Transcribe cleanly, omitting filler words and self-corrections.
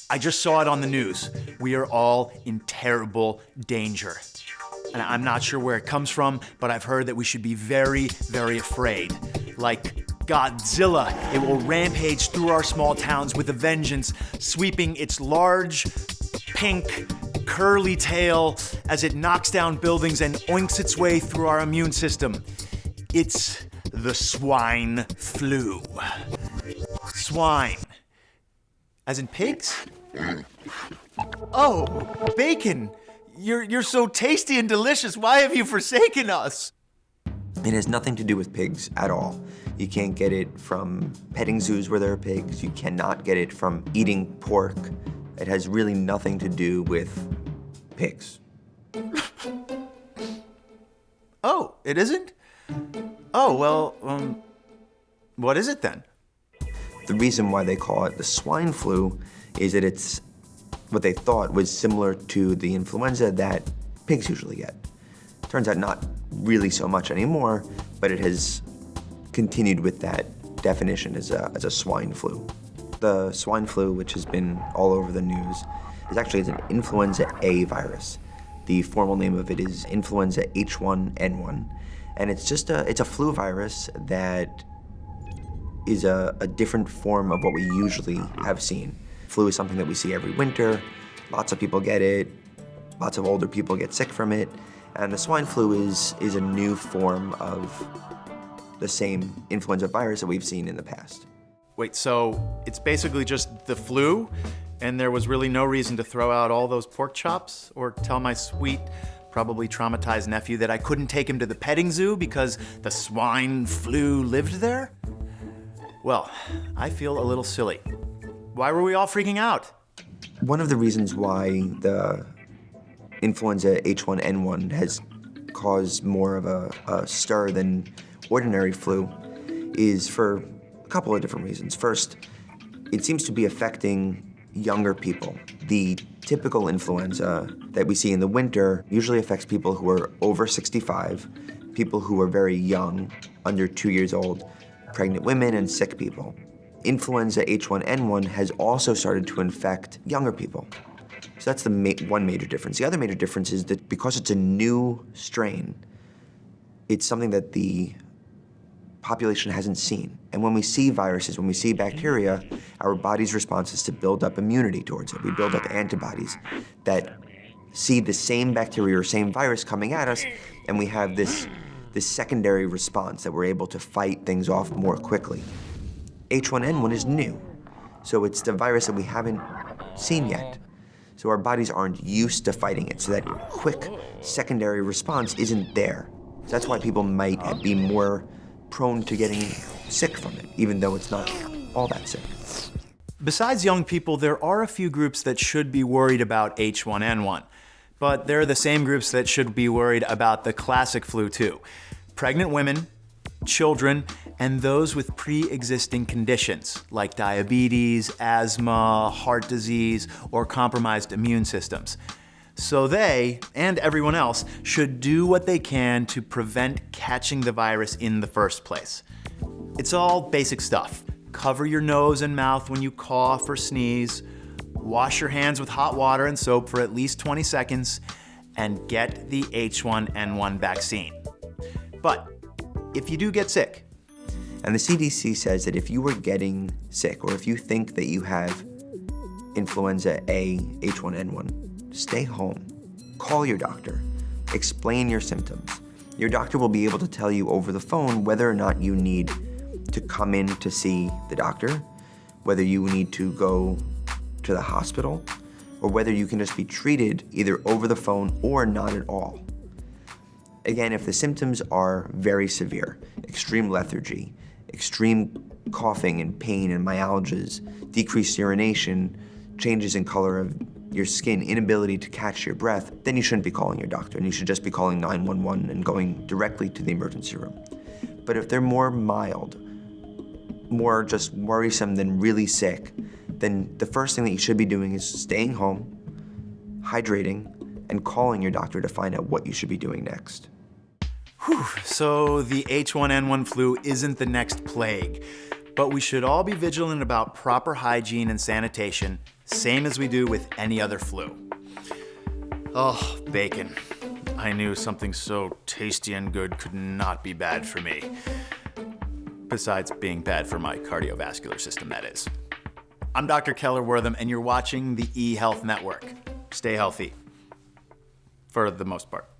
I just saw it on the news. We are all in terrible danger. And I'm not sure where it comes from, but I've heard that we should be very, very afraid. Like Godzilla, it will rampage through our small towns with a vengeance, sweeping its large, pink, curly tail as it knocks down buildings and oinks its way through our immune system. It's the swine flu. Swine. As in pigs? Oh, bacon! You're so tasty and delicious. Why have you forsaken us? It has nothing to do with pigs at all. You can't get it from petting zoos where there are pigs. You cannot get it from eating pork. It has really nothing to do with pigs. Oh, it isn't? Oh, well, what is it then? The reason why they call it the swine flu is that it's what they thought was similar to the influenza that pigs usually get. Turns out not really so much anymore, but it has continued with that definition as a swine flu. The swine flu, which has been all over the news, is actually an influenza A virus. The formal name of it is influenza H1N1, and it's a flu virus that is a different form of what we usually have seen. Flu is something that we see every winter. Lots of people get it. Lots of older people get sick from it. And the swine flu is a new form of the same influenza virus that we've seen in the past. Wait, so it's basically just the flu, and there was really no reason to throw out all those pork chops or tell my sweet, probably traumatized nephew that I couldn't take him to the petting zoo because the swine flu lived there? Well, I feel a little silly. Why were we all freaking out? One of the reasons why the influenza H1N1 has caused more of a stir than ordinary flu is for a couple of different reasons. First, it seems to be affecting younger people. The typical influenza that we see in the winter usually affects people who are over 65, people who are very young, under 2 years old, pregnant women, and sick people. Influenza H1N1 has also started to infect younger people. So that's the one major difference. The other major difference is that because it's a new strain, it's something that the population hasn't seen. And when we see viruses, when we see bacteria, our body's response is to build up immunity towards it. We build up antibodies that see the same bacteria or same virus coming at us, and we have this secondary response that we're able to fight things off more quickly. H1N1 is new, so it's the virus that we haven't seen yet. So our bodies aren't used to fighting it, so that quick secondary response isn't there. So that's why people might be more prone to getting sick from it, even though it's not all that sick. Besides young people, there are a few groups that should be worried about H1N1. But they're the same groups that should be worried about the classic flu too. Pregnant women, children, and those with pre-existing conditions like diabetes, asthma, heart disease, or compromised immune systems. So they, and everyone else, should do what they can to prevent catching the virus in the first place. It's all basic stuff. Cover your nose and mouth when you cough or sneeze, wash your hands with hot water and soap for at least 20 seconds, and get the H1N1 vaccine. But if you do get sick, and the CDC says that if you were getting sick, or if you think that you have influenza A, H1N1, stay home. Call your doctor. Explain your symptoms. Your doctor will be able to tell you over the phone whether or not you need to come in to see the doctor, whether you need to go to the hospital, or whether you can just be treated either over the phone or not at all. Again, if the symptoms are very severe, extreme lethargy, extreme coughing and pain and myalgias, decreased urination, changes in color of your skin, inability to catch your breath, then you shouldn't be calling your doctor, and you should just be calling 911 and going directly to the emergency room. But if they're more mild, more just worrisome than really sick, then the first thing that you should be doing is staying home, hydrating, and calling your doctor to find out what you should be doing next. Whew, so the H1N1 flu isn't the next plague, but we should all be vigilant about proper hygiene and sanitation same as we do with any other flu. Oh, bacon. I knew something so tasty and good could not be bad for me. Besides being bad for my cardiovascular system, that is. I'm Dr. Keller Wortham, and you're watching the eHealth Network. Stay healthy. For the most part.